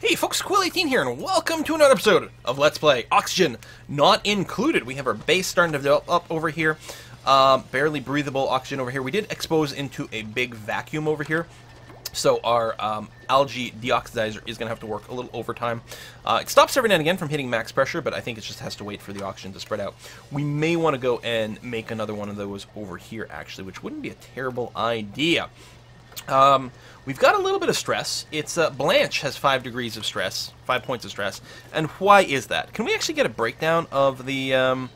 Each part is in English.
Hey folks, Quill18 here, and welcome to another episode of Let's Play Oxygen Not Included. We have our base starting to develop up over here. Barely breathable oxygen over here. We did expose into a big vacuum over here. So our algae deoxidizer is going to have to work a little overtime. It stops every now and again from hitting max pressure, but I think it just has to wait for the oxygen to spread out. We may want to go and make another one of those over here, actually, which wouldn't be a terrible idea. We've got a little bit of stress. It's Blanche has 5 degrees of stress, 5 points of stress. And why is that? Can we actually get a breakdown of the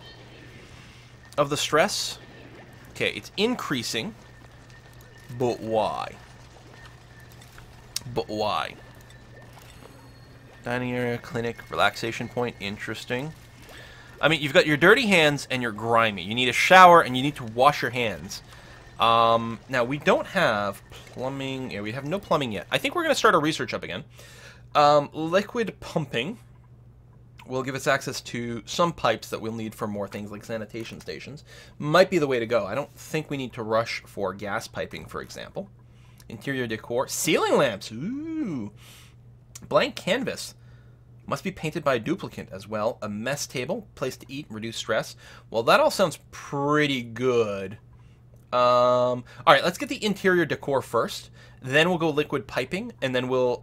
stress? Okay, it's increasing, but why? But why? Dining area, clinic, relaxation point, interesting. I mean, you've got your dirty hands and you're grimy. You need a shower and you need to wash your hands. Now, we don't have plumbing. Yeah, we have no plumbing yet. I think we're going to start our research up again. Liquid pumping will give us access to some pipes that we'll need for more things like sanitation stations. Might be the way to go. I don't think we need to rush for gas piping, for example. Interior decor. Ceiling lamps. Ooh. Blank canvas. Must be painted by a duplicate as well. A mess table. Place to eat and reduce stress. Well, that all sounds pretty good. Alright, let's get the interior decor first. Then we'll go liquid piping. And then we'll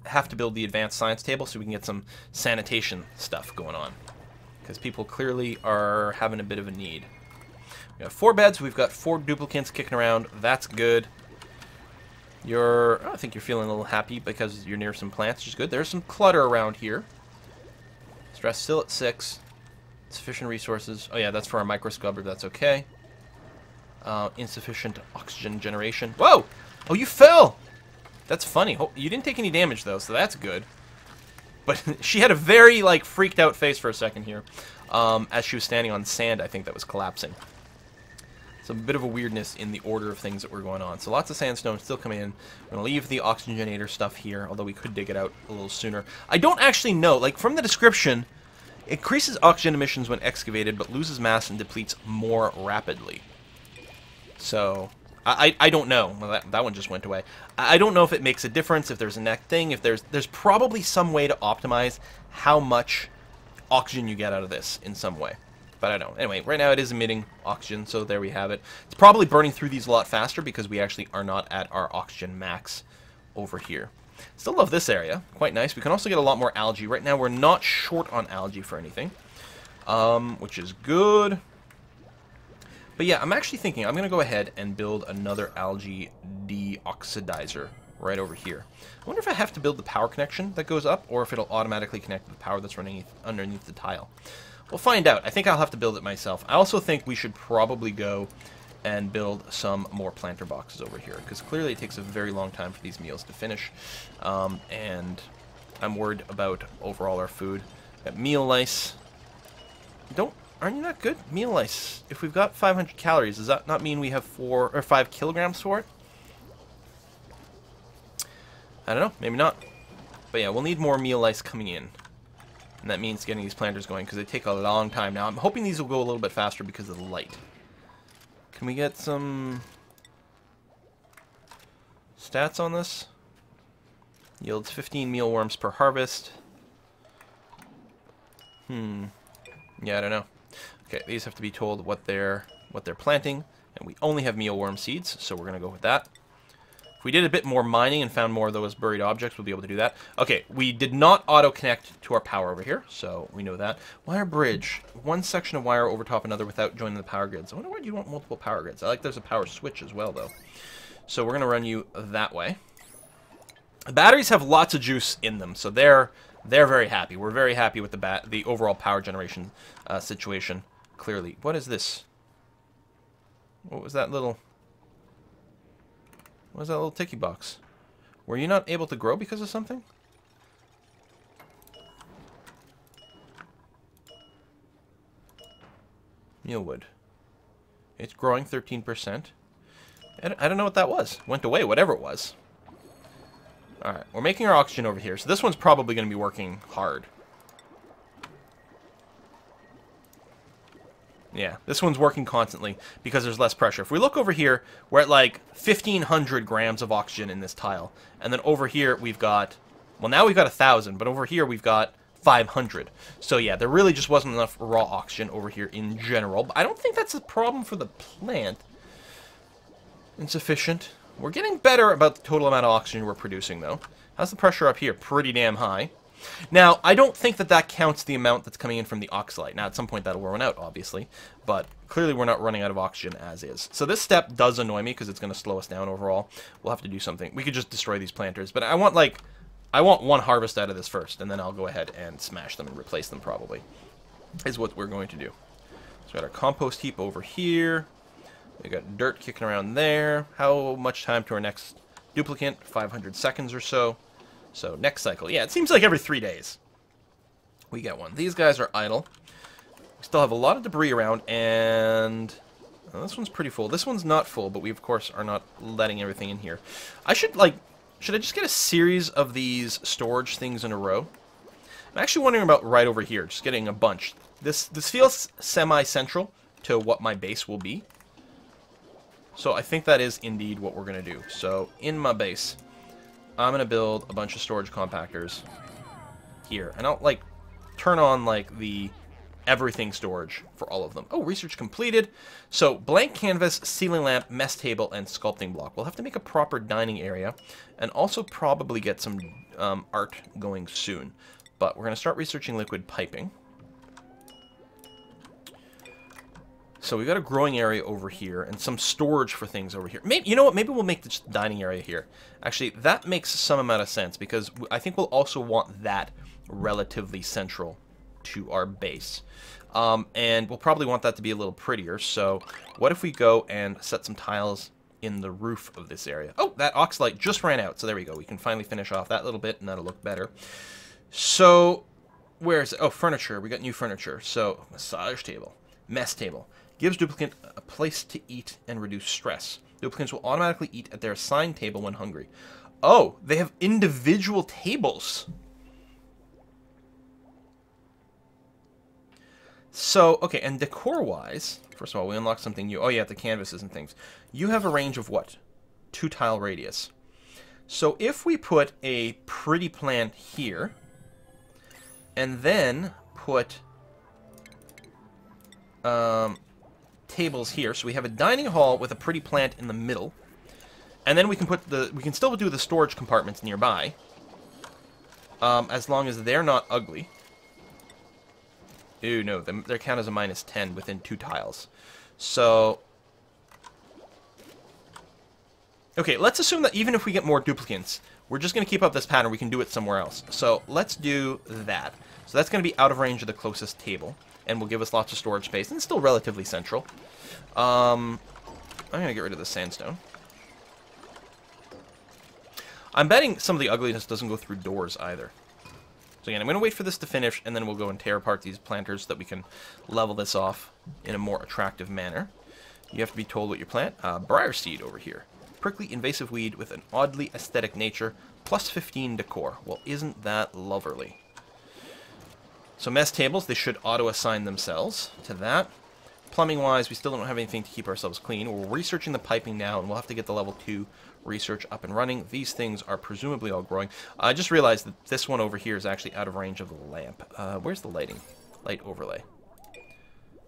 have to build the advanced science table so we can get some sanitation stuff going on. Because people clearly are having a bit of a need. We have 4 beds. We've got 4 duplicates kicking around. That's good. I think you're feeling a little happy because you're near some plants, which is good. There's some clutter around here. Stress still at 6. Sufficient resources. Oh yeah, that's for our microscrubber. That's okay. Insufficient oxygen generation. Whoa! Oh, you fell! That's funny. Oh, you didn't take any damage, though, so that's good. But she had a very, like, freaked out face for a second here. As she was standing on sand, I think, that was collapsing. So a bit of a weirdness in the order of things that were going on. So lots of sandstone still coming in. I'm going to leave the oxygenator stuff here, although we could dig it out a little sooner. I don't actually know. Like, from the description, increases oxygen emissions when excavated, but loses mass and depletes more rapidly. So, I don't know. Well, that one just went away. I don't know if it makes a difference, if there's a neck thing, if there's probably some way to optimize how much oxygen you get out of this in some way. But I don't know. Anyway, right now it is emitting oxygen, so there we have it. It's probably burning through these a lot faster because we actually are not at our oxygen max over here. Still love this area. Quite nice. We can also get a lot more algae. Right now we're not short on algae for anything, which is good. But yeah, I'm actually thinking I'm going to go ahead and build another algae deoxidizer right over here. I wonder if I have to build the power connection that goes up, or if it'll automatically connect to the power that's running underneath the tile. We'll find out. I think I'll have to build it myself. I also think we should probably go and build some more planter boxes over here, because clearly it takes a very long time for these meals to finish. And I'm worried about overall our food. Got meal lice. Aren't you not good? Meal lice. If we've got 500 calories, does that not mean we have 4 or 5 kilograms for it? I don't know. Maybe not. But yeah, we'll need more meal lice coming in. And that means getting these planters going, because they take a long time. Now, I'm hoping these will go a little bit faster because of the light. Can we get some stats on this? Yields 15 mealworms per harvest. Yeah, I don't know. Okay, these have to be told what they're planting, and we only have mealworm seeds, so we're going to go with that. If we did a bit more mining and found more of those buried objects, we'll be able to do that. Okay, we did not auto-connect to our power over here, so we know that. Wire bridge. One section of wire over top another without joining the power grids. I wonder why you want multiple power grids. I like there's a power switch as well, though. So we're going to run you that way. The batteries have lots of juice in them, so they're very happy. We're very happy with the overall power generation situation, clearly. What is this? What was that little ticky box? Were you not able to grow because of something? Mealwood. It's growing 13%. I don't know what that was. Went away, whatever it was. Alright, we're making our oxygen over here. So this one's probably going to be working hard. Yeah, this one's working constantly because there's less pressure. If we look over here, we're at like 1,500 grams of oxygen in this tile. And then over here, we've got Well, now we've got 1,000, but over here we've got 500. So yeah, there really just wasn't enough raw oxygen over here in general. But I don't think that's a problem for the plant. Insufficient. We're getting better about the total amount of oxygen we're producing, though. How's the pressure up here? Pretty damn high. Now, I don't think that that counts the amount that's coming in from the oxalite. Now, at some point that'll run out, obviously. But clearly we're not running out of oxygen as is. So this step does annoy me because it's going to slow us down overall. We'll have to do something. We could just destroy these planters. But I want one harvest out of this first, and then I'll go ahead and smash them and replace them, probably, is what we're going to do. So we got our compost heap over here. We got dirt kicking around there. How much time to our next duplicant? 500 seconds or so. So next cycle. Yeah, it seems like every 3 days we get one. These guys are idle. We still have a lot of debris around, and this one's pretty full. This one's not full, but we, of course, are not letting everything in here. Should I just get a series of these storage things in a row? I'm actually wondering about right over here, just getting a bunch. This feels semi-central to what my base will be. So I think that is indeed what we're going to do. So in my base, I'm going to build a bunch of storage compactors here. And I'll, turn on, the everything storage for all of them. Oh, research completed. So blank canvas, ceiling lamp, mess table, and sculpting block. We'll have to make a proper dining area and also probably get some art going soon. But we're going to start researching liquid piping. So we've got a growing area over here and some storage for things over here. Maybe, you know what? Maybe we'll make the dining area here. Actually, that makes some amount of sense because I think we'll also want that relatively central to our base. And we'll probably want that to be a little prettier. So what if we go and set some tiles in the roof of this area? Oh, that oxalite just ran out. So there we go. We can finally finish off that little bit and that'll look better. So where is it? Oh, furniture. We got new furniture. So massage table, mess table. Gives duplicant a place to eat and reduce stress. Duplicants will automatically eat at their assigned table when hungry. Oh, they have individual tables. So, okay, and decor-wise, first of all, we unlocked something new. Oh, yeah, the canvases and things. You have a range of what? 2 tile radius. So if we put a pretty plant here, and then put tables here, so we have a dining hall with a pretty plant in the middle, and then we can still do the storage compartments nearby, as long as they're not ugly. Ooh, no, their count is a -10 within 2 tiles. So, okay, let's assume that even if we get more duplicants, we're just going to keep up this pattern. We can do it somewhere else. So let's do that. So that's going to be out of range of the closest table, and will give us lots of storage space, and it's still relatively central. I'm going to get rid of the sandstone. I'm betting some of the ugliness doesn't go through doors either. So again, I'm going to wait for this to finish, and then we'll go and tear apart these planters so that we can level this off in a more attractive manner. You have to be told what you plant. Briar seed over here. Prickly invasive weed with an oddly aesthetic nature, plus 15 decor. Well, isn't that lovely? So mess tables, they should auto-assign themselves to that. Plumbing-wise, we still don't have anything to keep ourselves clean. We're researching the piping now, and we'll have to get the level 2 research up and running. These things are presumably all growing. I just realized that this one over here is actually out of range of the lamp. Where's the lighting? Light overlay.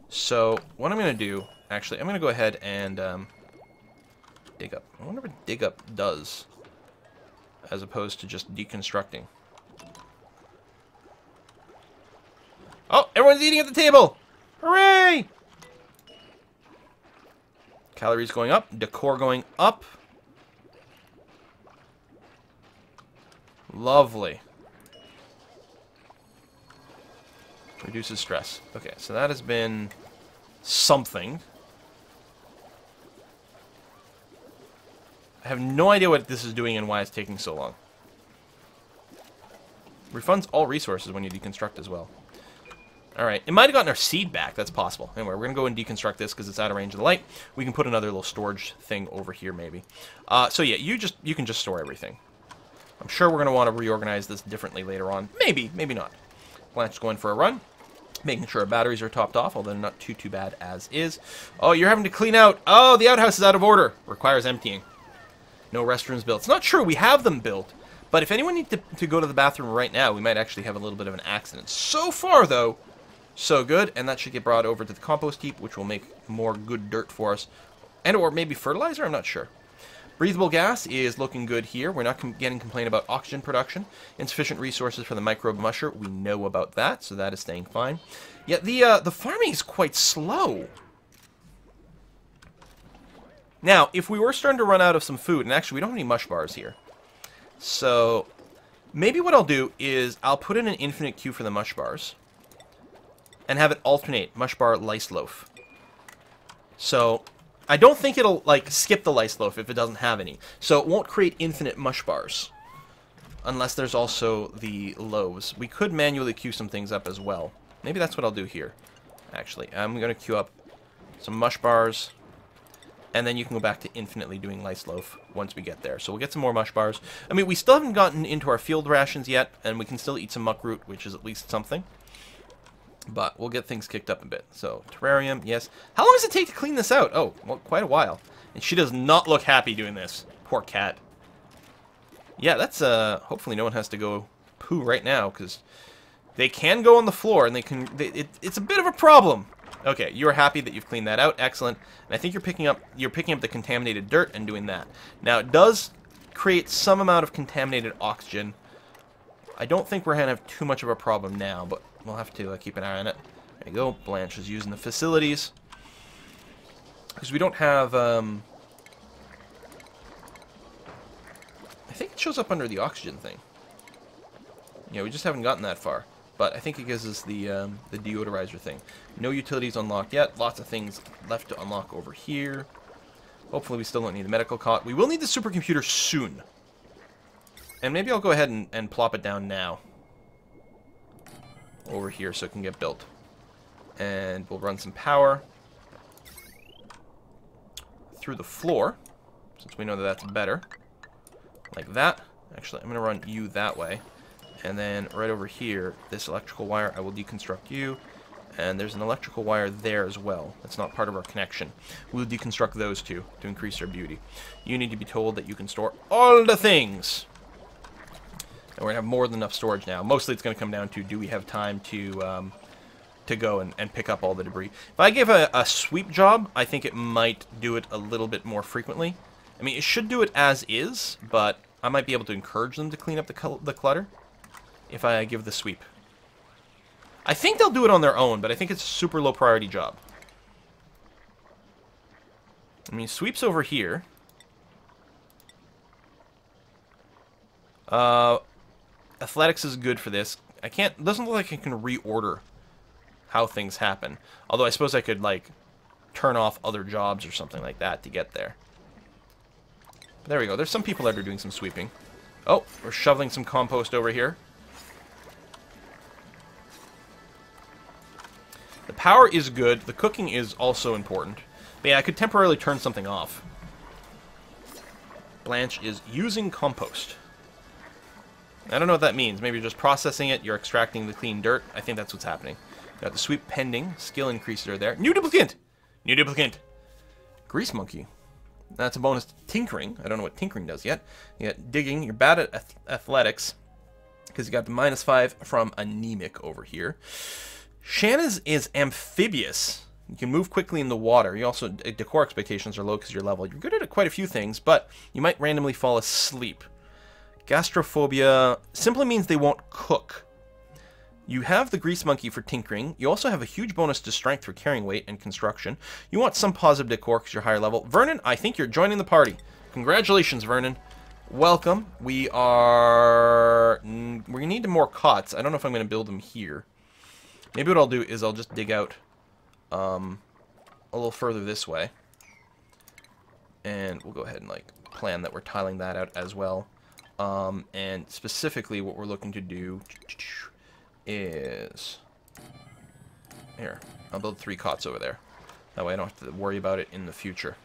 So what I'm going to do, actually, I'm going to go ahead and dig up. I wonder what dig up does, as opposed to just deconstructing. Oh, everyone's eating at the table! Hooray! Calories going up, decor going up. Lovely. Reduces stress. Okay, so that has been something. I have no idea what this is doing and why it's taking so long. Refunds all resources when you deconstruct as well. Alright, it might have gotten our seed back. That's possible. Anyway, we're going to go and deconstruct this because it's out of range of the light. We can put another little storage thing over here, maybe. So yeah, you can just store everything. I'm sure we're going to want to reorganize this differently later on. Maybe, maybe not. Blanche's going for a run. Making sure our batteries are topped off, although not too bad as is. Oh, you're having to clean out. Oh, the outhouse is out of order. Requires emptying. No restrooms built. It's not true. We have them built. But if anyone needs to go to the bathroom right now, we might actually have a little bit of an accident. So far, though, so good. And that should get brought over to the compost heap, which will make more good dirt for us. And or maybe fertilizer, I'm not sure. Breathable gas is looking good here. We're not getting complaint about oxygen production. Insufficient resources for the microbe musher. We know about that, so that is staying fine. Yet the farming is quite slow. Now, if we were starting to run out of some food, and actually we don't have any mush bars here. So, maybe what I'll do is I'll put in an infinite queue for the mush bars. And have it alternate mush bar lice loaf. So, I don't think it'll, like, skip the lice loaf if it doesn't have any. So it won't create infinite mush bars. Unless there's also the loaves. We could manually queue some things up as well. Maybe that's what I'll do here. Actually, I'm going to queue up some mush bars. And then you can go back to infinitely doing lice loaf once we get there. So we'll get some more mush bars. I mean, we still haven't gotten into our field rations yet. And we can still eat some muckroot, which is at least something. But we'll get things kicked up a bit. So, terrarium, yes. How long does it take to clean this out? Oh, well, quite a while. And she does not look happy doing this. Poor cat. Yeah, that's, hopefully no one has to go poo right now, because they can go on the floor, and it's a bit of a problem. Okay, you're happy that you've cleaned that out. Excellent. And I think you're picking up the contaminated dirt and doing that. Now, it does create some amount of contaminated oxygen. I don't think we're going to have too much of a problem now, but we'll have to keep an eye on it. There you go. Blanche is using the facilities. Because we don't have... I think it shows up under the oxygen thing. Yeah, we just haven't gotten that far. But I think it gives us the deodorizer thing. No utilities unlocked yet. Lots of things left to unlock over here. Hopefully we still don't need the medical cot. We will need the supercomputer soon. And maybe I'll go ahead and plop it down now. Over here so it can get built. And we'll run some power through the floor, since we know that that's better. Like that. Actually, I'm going to run you that way. And then right over here, this electrical wire, I will deconstruct you. And there's an electrical wire there as well. That's not part of our connection. We'll deconstruct those two to increase their beauty. You need to be told that you can store all the things. And we're going to have more than enough storage now. Mostly it's going to come down to, do we have time to go and pick up all the debris. If I give a sweep job, I think it might do it a little bit more frequently. I mean, it should do it as is, but I might be able to encourage them to clean up the clutter if I give the sweep. I think they'll do it on their own, but I think it's a super low priority job. I mean, sweep's over here. Athletics is good for this. It doesn't look like I can reorder how things happen. Although I suppose I could, like, turn off other jobs or something like that to get there. But there we go. There's some people that are doing some sweeping. Oh, we're shoveling some compost over here. The power is good. The cooking is also important. But yeah, I could temporarily turn something off. Blanche is using compost. I don't know what that means. Maybe you're just processing it. You're extracting the clean dirt. I think that's what's happening. Got the sweep pending. Skill increases are there. New duplicant! New duplicant! Grease monkey. That's a bonus to tinkering. I don't know what tinkering does yet. You got digging. You're bad at athletics. Because you got the -5 from anemic over here. Shanna's is amphibious. You can move quickly in the water. You also, decor expectations are low because you're level. You're good at quite a few things, but you might randomly fall asleep. Gastrophobia simply means they won't cook. You have the grease monkey for tinkering. You also have a huge bonus to strength for carrying weight and construction. You want some positive decor because you're higher level. Vernon, I think you're joining the party. Congratulations, Vernon. Welcome. We're going to need more cots. I don't know if I'm going to build them here. Maybe what I'll do is I'll just dig out a little further this way. And we'll go ahead and like plan that we're tiling that out as well. And specifically what we're looking to do is... Here, I'll build 3 cots over there. That way I don't have to worry about it in the future.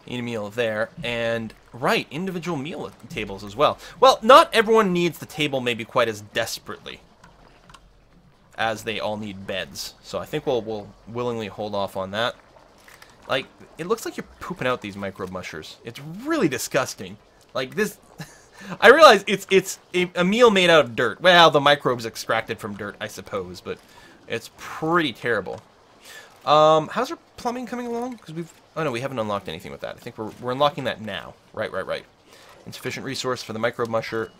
Eat a meal there. And, right, individual meal tables as well. Well, not everyone needs the table maybe quite as desperately as they all need beds. So I think we'll willingly hold off on that. Like, it looks like you're pooping out these microbe mushers. It's really disgusting. Like, this... I realize it's a meal made out of dirt. Well, the microbes extracted from dirt, I suppose, but it's pretty terrible. How's our plumbing coming along? Because oh no, we haven't unlocked anything with that. I think we're unlocking that now. Right. Insufficient resource for the microbe musher.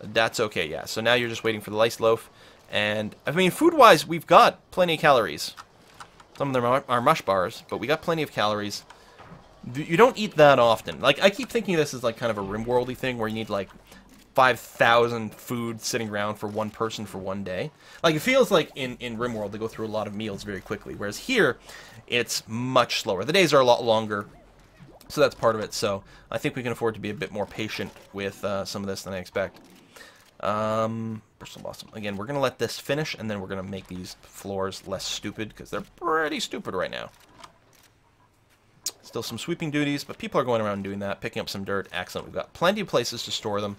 That's okay, yeah. So now you're just waiting for the lice loaf. And, I mean, food-wise, we've got plenty of calories. Some of them are mush bars, but we got plenty of calories. You don't eat that often. Like, I keep thinking this is like kind of a RimWorldy thing where you need like 5,000 food sitting around for one person for one day. Like, it feels like in RimWorld they go through a lot of meals very quickly, whereas here it's much slower. The days are a lot longer, so that's part of it. So I think we can afford to be a bit more patient with some of this than I expect. Bristol Blossom. Again, we're going to let this finish, and then we're going to make these floors less stupid, because they're pretty stupid right now. Still some sweeping duties, but people are going around doing that, picking up some dirt. Excellent. We've got plenty of places to store them.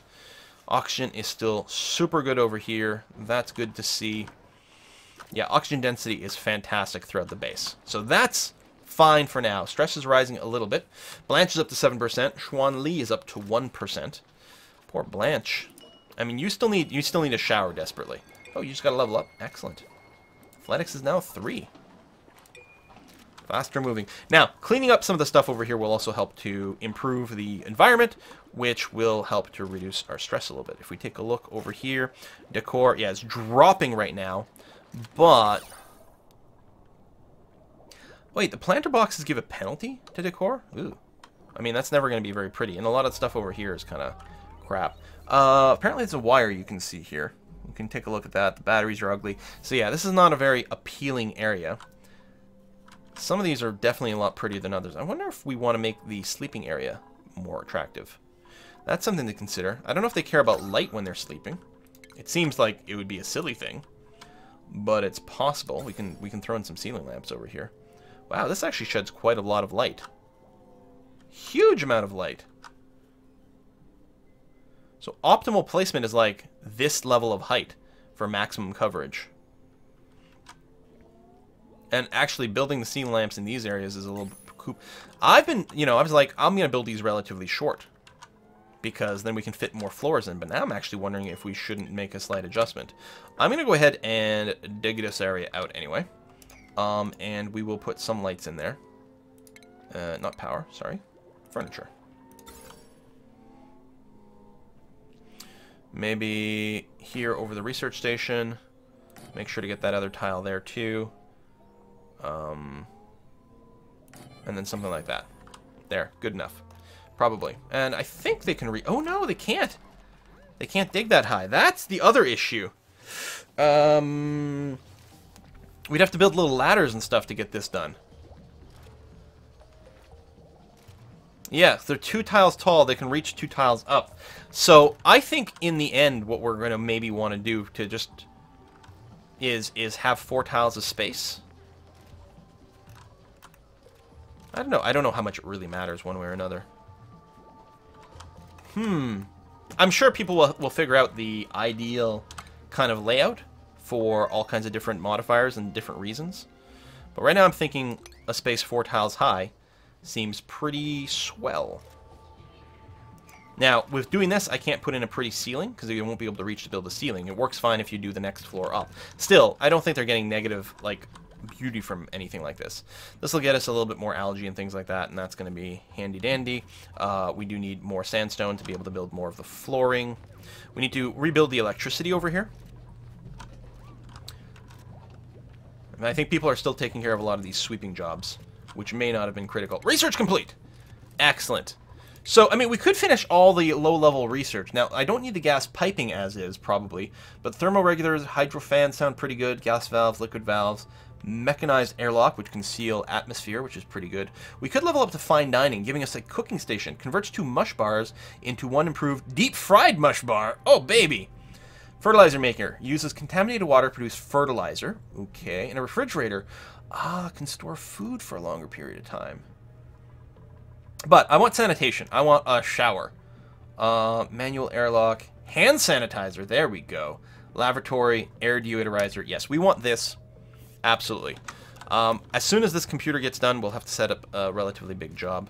Oxygen is still super good over here. That's good to see. Yeah, oxygen density is fantastic throughout the base. So that's fine for now. Stress is rising a little bit. Blanche is up to 7%. Xuan Li is up to 1%. Poor Blanche. I mean, you still need a shower desperately. Oh, you just got to level up. Excellent. Athletics is now 3. Faster moving. Now, cleaning up some of the stuff over here will also help to improve the environment, which will help to reduce our stress a little bit. If we take a look over here, decor, yeah, it's dropping right now, but... Wait, the planter boxes give a penalty to decor? Ooh. I mean, that's never going to be very pretty, and a lot of stuff over here is kind of crap. Apparently it's a wire you can see here. You can take a look at that. The batteries are ugly. So yeah, this is not a very appealing area. Some of these are definitely a lot prettier than others. I wonder if we want to make the sleeping area more attractive. That's something to consider. I don't know if they care about light when they're sleeping. It seems like it would be a silly thing, but it's possible. We can throw in some ceiling lamps over here. Wow, this actually sheds quite a lot of light. Huge amount of light. So optimal placement is like this level of height for maximum coverage. And actually building the ceiling lamps in these areas is a little cool. I was like, I'm going to build these relatively short, because then we can fit more floors in. But now I'm actually wondering if we shouldn't make a slight adjustment. I'm going to go ahead and dig this area out anyway. And we will put some lights in there. Not power, sorry. Furniture. Maybe here over the research station. Make sure to get that other tile there too. And then something like that. There, good enough. Probably. And I think they can oh no, they can't. They can't dig that high. That's the other issue. We'd have to build little ladders and stuff to get this done. Yeah, they're 2 tiles tall. They can reach 2 tiles up. So I think in the end, what we're going to maybe want to do to just is have 4 tiles of space. I don't know. I don't know how much it really matters one way or another. I'm sure people will figure out the ideal kind of layout for all kinds of different modifiers and different reasons. But right now I'm thinking a space 4 tiles high seems pretty swell. Now, with doing this, I can't put in a pretty ceiling, because you won't be able to reach to build a ceiling. It works fine if you do the next floor up. Still, I don't think they're getting negative, like, beauty from anything like this. This will get us a little bit more algae and things like that, and that's going to be handy-dandy. We do need more sandstone to be able to build more of the flooring. We need to rebuild the electricity over here. And I think people are still taking care of a lot of these sweeping jobs, which may not have been critical. Research complete! Excellent. So, I mean, we could finish all the low-level research. Now, I don't need the gas piping as is, probably, but thermoregulars, hydro fans sound pretty good, gas valves, liquid valves, mechanized airlock, which can seal atmosphere, which is pretty good. We could level up to fine dining, giving us a cooking station. Converts 2 mush bars into 1 improved deep-fried mush bar. Oh, baby! Fertilizer maker. Uses contaminated water to produce fertilizer. Okay. And a refrigerator. Can store food for a longer period of time. But I want sanitation. I want a shower. Manual airlock. Hand sanitizer. There we go. Lavatory. Air Deodorizer. Yes, we want this. Absolutely. As soon as this computer gets done, we'll have to set up a relatively big job.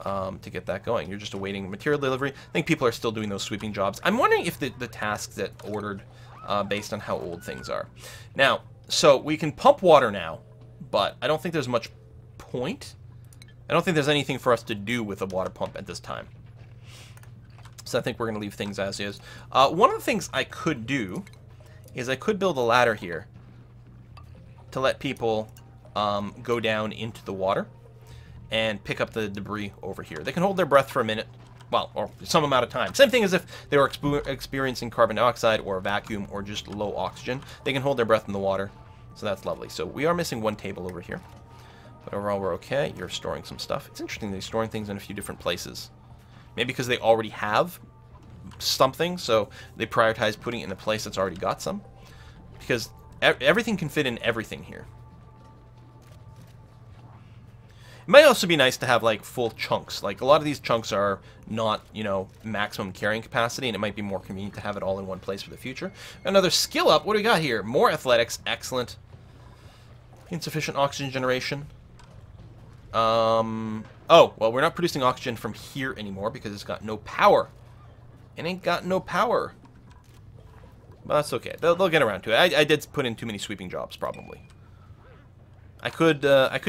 to get that going. You're just awaiting material delivery. I think people are still doing those sweeping jobs. I'm wondering if the tasks get ordered based on how old things are. Now, so we can pump water now, but I don't think there's much point. I don't think there's anything for us to do with a water pump at this time. So I think we're going to leave things as is. One of the things I could do is I could build a ladder here to let people go down into the water and pick up the debris over here. They can hold their breath for a minute, well, or some amount of time. Same thing as if they were experiencing carbon dioxide or a vacuum or just low oxygen. They can hold their breath in the water, so that's lovely. So we are missing one table over here, but overall we're okay. You're storing some stuff. It's interesting they're storing things in a few different places. Maybe because they already have something, so they prioritize putting it in a place that's already got some. Because everything can fit in everything here. It might also be nice to have, like, full chunks. Like, a lot of these chunks are not, you know, maximum carrying capacity, and it might be more convenient to have it all in one place for the future. Another skill up. What do we got here? More athletics. Excellent. Insufficient oxygen generation. Oh, well, we're not producing oxygen from here anymore because it's got no power. It ain't got no power. But that's okay. They'll get around to it. I did put in too many sweeping jobs, probably. I could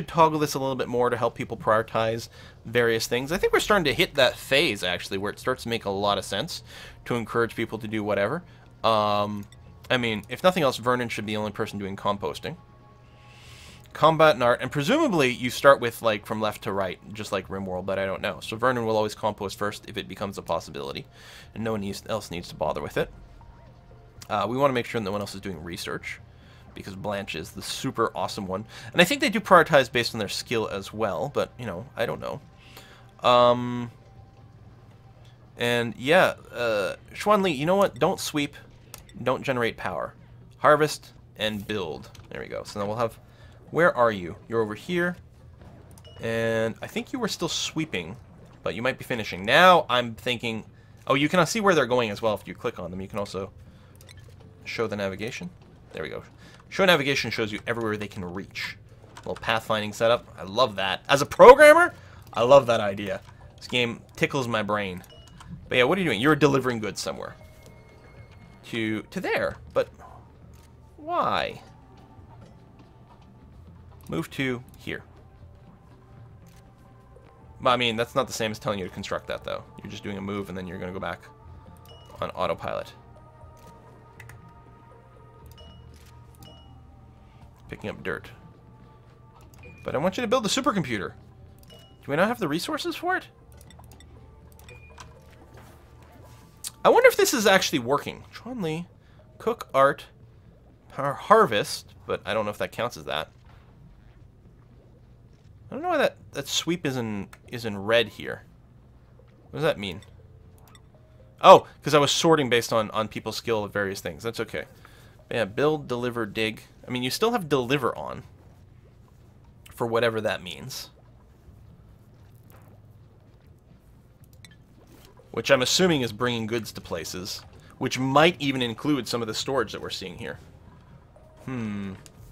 toggle this a little bit more to help people prioritize various things. I think we're starting to hit that phase, actually, where it starts to make a lot of sense to encourage people to do whatever. I mean, if nothing else, Vernon should be the only person doing composting. Combat and art, and presumably you start with, like, from left to right, just like RimWorld, but I don't know. So Vernon will always compost first if it becomes a possibility, and no one else needs to bother with it. We want to make sure no one else is doing research, because Blanche is the super awesome one. And I think they do prioritize based on their skill as well, but, you know, I don't know. And, yeah, Xuan Li, you know what? Don't sweep, don't generate power. Harvest and build. There we go. So then we'll have... Where are you? You're over here. And I think you were still sweeping, but you might be finishing. Now I'm thinking... Oh, you can see where they're going as well if you click on them. You can also show the navigation. There we go. Show navigation shows you everywhere they can reach. A little pathfinding setup. I love that. As a programmer, I love that idea. This game tickles my brain. But yeah, what are you doing? You're delivering goods somewhere. To there. But why? Move to here. Well, I mean, that's not the same as telling you to construct that, though. You're just doing a move, and then you're going to go back on autopilot. Picking up dirt. But I want you to build a supercomputer. Do we not have the resources for it? I wonder if this is actually working. Chuan Li, cook, art, power, harvest, but I don't know if that counts as that. I don't know why that sweep is in red here. What does that mean? Oh, because I was sorting based on people's skill of various things. That's okay. But yeah, build, deliver, dig. I mean, you still have deliver on. For whatever that means. Which I'm assuming is bringing goods to places. Which might even include some of the storage that we're seeing here.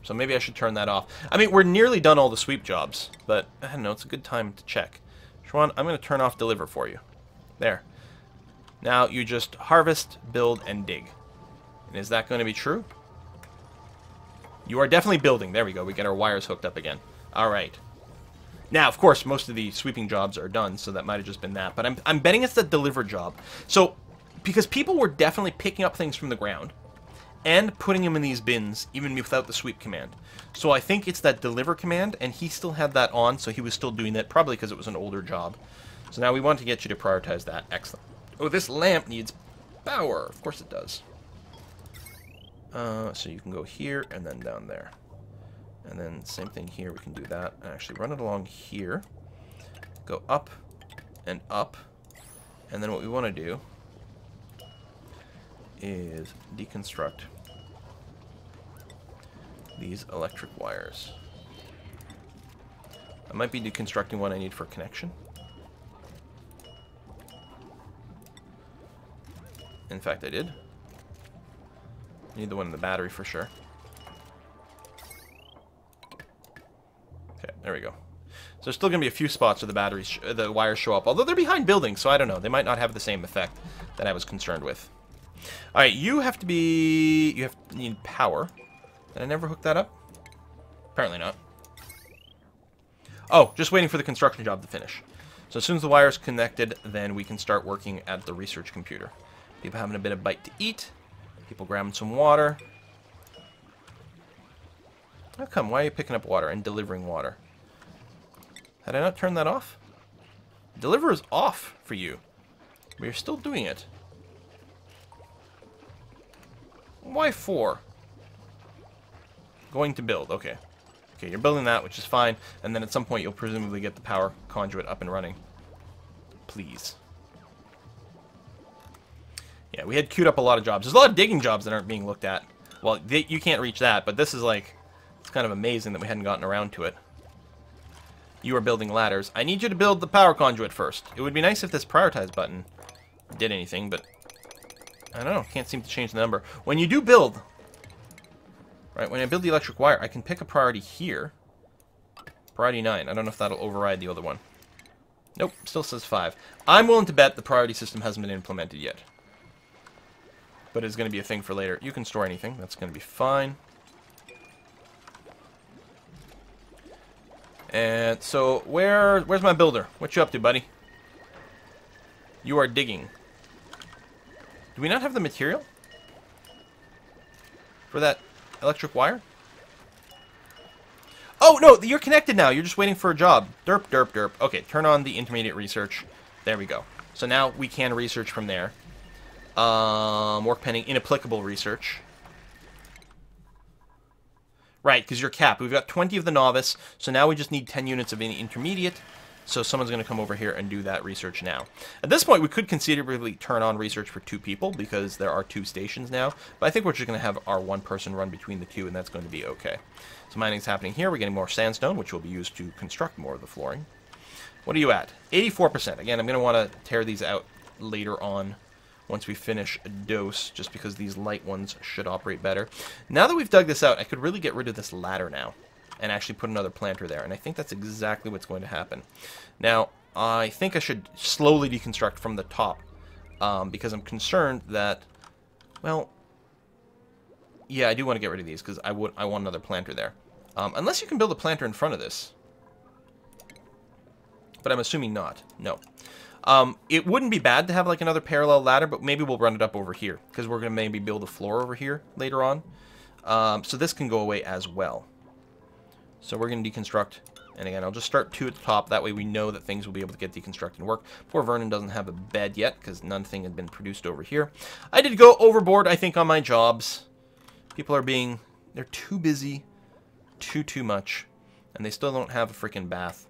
So maybe I should turn that off. I mean, we're nearly done all the sweep jobs, but I don't know, it's a good time to check. Xuan, I'm going to turn off deliver for you. There. Now you just harvest, build, and dig. And is that going to be true? You are definitely building. There we go. We get our wires hooked up again. All right. Now, of course, most of the sweeping jobs are done, so that might have just been that. But I'm betting it's the deliver job. So, because people were definitely picking up things from the ground and putting them in these bins, even without the sweep command. So I think it's that deliver command, and he still had that on, so he was still doing that, probably because it was an older job. So now we want to get you to prioritize that. Excellent. Oh, this lamp needs power. Of course it does. So you can go here and then down there. And then same thing here, we can do that. And actually run it along here. Go up and up. And then what we want to do is deconstruct these electric wires. I might be deconstructing what I need for connection. In fact, I did. I need the one in the battery for sure. Okay, there we go. So there's still going to be a few spots where the batteries, the wires show up. Although they're behind buildings, so I don't know. They might not have the same effect that I was concerned with. All right, you have to be... You need power. Did I never hook that up? Apparently not. Oh, just waiting for the construction job to finish. So as soon as the wire's connected, then we can start working at the research computer. People having a bit of bite to eat. People grabbing some water. How come? Why are you picking up water and delivering water? Had I not turned that off? Deliver is off for you. But you're still doing it. Why 4? Going to build. Okay. Okay, you're building that, which is fine. And then at some point, you'll presumably get the power conduit up and running. Please. Yeah, we had queued up a lot of jobs. There's a lot of digging jobs that aren't being looked at. Well, you can't reach that, but this is like... It's kind of amazing that we hadn't gotten around to it. You are building ladders. I need you to build the power conduit first. It would be nice if this prioritize button did anything, but... I don't know. Can't seem to change the number. When you do build... Right, when I build the electric wire, I can pick a priority here. Priority 9. I don't know if that'll override the other one. Nope, still says 5. I'm willing to bet the priority system hasn't been implemented yet. But it's going to be a thing for later. You can store anything. That's going to be fine. And so, where's my builder? What you up to, buddy? You are digging. Do we not have the material for that electric wire? Oh, no, you're connected now. You're just waiting for a job. Derp, derp, derp. Okay, turn on the intermediate research. There we go. So now we can research from there. Work pending inapplicable research. Right, because you're capped. We've got 20 of the novice, so now we just need 10 units of any intermediate. So someone's going to come over here and do that research now. At this point, we could conceivably turn on research for 2 people, because there are 2 stations now. But I think we're just going to have our 1 person run between the 2, and that's going to be okay. So mining's happening here. We're getting more sandstone, which will be used to construct more of the flooring. What are you at? 84%. Again, I'm going to want to tear these out later on, once we finish a dose, just because these light ones should operate better. Now that we've dug this out, I could really get rid of this ladder now, and actually put another planter there, and I think that's exactly what's going to happen. Now, I think I should slowly deconstruct from the top, because I'm concerned that, well, yeah, I do want to get rid of these, because I want another planter there. Unless you can build a planter in front of this. But I'm assuming not. No. It wouldn't be bad to have like another parallel ladder, but maybe we'll run it up over here, because we're going to maybe build a floor over here later on. So this can go away as well. So we're going to deconstruct, and again, I'll just start 2 at the top. That way we know that things will be able to get deconstructed and work. Poor Vernon doesn't have a bed yet, because nothing had been produced over here. I did go overboard, I think, on my jobs. People are being... They're too busy. Too much. And they still don't have a freaking bath.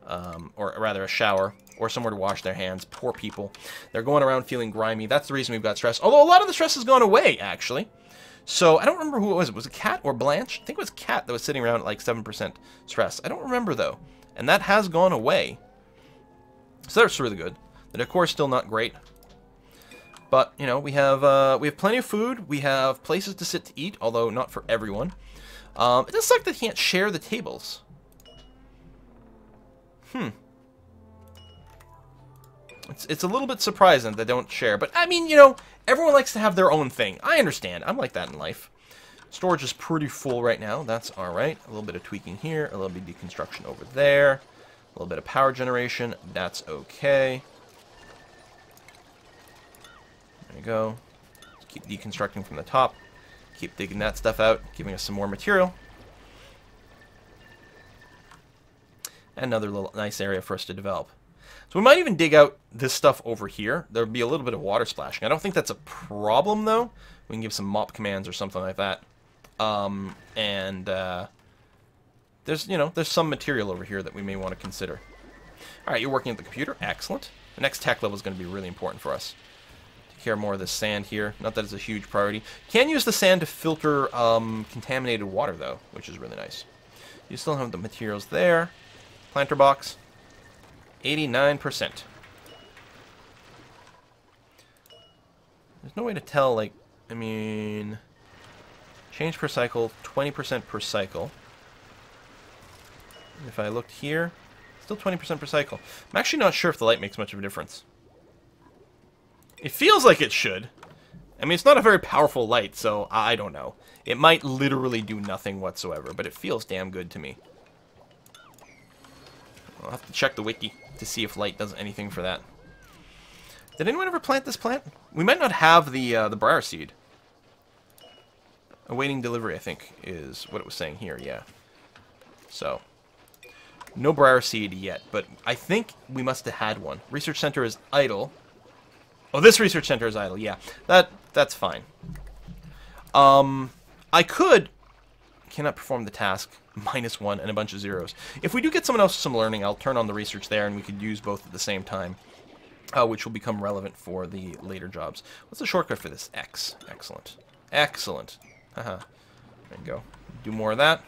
Or rather a shower, or somewhere to wash their hands. Poor people. They're going around feeling grimy. That's the reason we've got stress. Although a lot of the stress has gone away, actually. So I don't remember who it was. Was it Cat or Blanche? I think it was Cat that was sitting around at like 7% stress. I don't remember, though. And that has gone away. So that's really good. The decor is still not great. But, you know, we have plenty of food. We have places to sit to eat, although not for everyone. It does suck that you can't share the tables. It's a little bit surprising that they don't share. But, I mean, you know, everyone likes to have their own thing. I understand. I'm like that in life. Storage is pretty full right now. That's all right. A little bit of tweaking here. A little bit of deconstruction over there. A little bit of power generation. That's okay. There you go. Keep deconstructing from the top. Keep digging that stuff out, giving us some more material. Another little nice area for us to develop. So we might even dig out this stuff over here. There'll be a little bit of water splashing. I don't think that's a problem, though. We can give some mop commands or something like that. There's, you know, there's some material over here that we may want to consider. All right, you're working at the computer. Excellent. The next tech level is going to be really important for us. Take care of more of this sand here. Not that it's a huge priority. Can use the sand to filter contaminated water, though, which is really nice. You still have the materials there. Planter box. 89%. There's no way to tell, like, I mean... Change per cycle, 20% per cycle. If I looked here, Still 20% per cycle. I'm actually not sure if the light makes much of a difference. It feels like it should. I mean, it's not a very powerful light, so I don't know. It might literally do nothing whatsoever, but it feels damn good to me. I'll have to check the wiki to see if light does anything for that. Did anyone ever plant this plant? We might not have the briar seed. Awaiting delivery, I think, is what it was saying here, yeah. So, no briar seed yet, but I think we must have had one. Research center is idle. Oh, this research center is idle, yeah. That's fine. I cannot perform the task, -1 and a bunch of zeros. If we do get someone else some learning, I'll turn on the research there and we could use both at the same time, which will become relevant for the later jobs. What's the shortcut for this? X. Excellent. Excellent. Haha. There you go. Do more of that.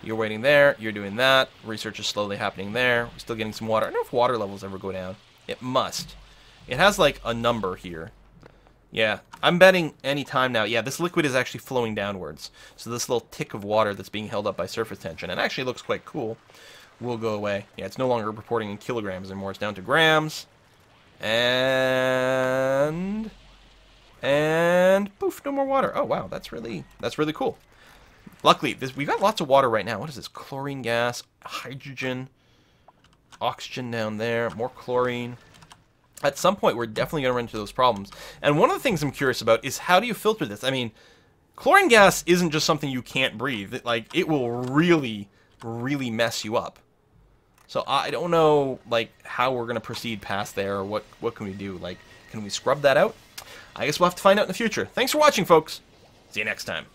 You're waiting there. You're doing that. Research is slowly happening there. We're still getting some water. I don't know if water levels ever go down. It must. It has, like, a number here. Yeah. I'm betting any time now. Yeah, this liquid is actually flowing downwards. So this little tick of water that's being held up by surface tension, and actually looks quite cool, will go away. Yeah, it's no longer reporting in kilograms anymore. It's down to grams. And poof, no more water. Oh, wow. That's really cool. Luckily, we've got lots of water right now. What is this? Chlorine gas, hydrogen, oxygen down there, more chlorine. At some point, we're definitely going to run into those problems. And one of the things I'm curious about is how do you filter this? I mean, chlorine gas isn't just something you can't breathe. It will really, really mess you up. So I don't know, like, how we're going to proceed past there, or what can we do? Like, can we scrub that out? I guess we'll have to find out in the future. Thanks for watching, folks. See you next time.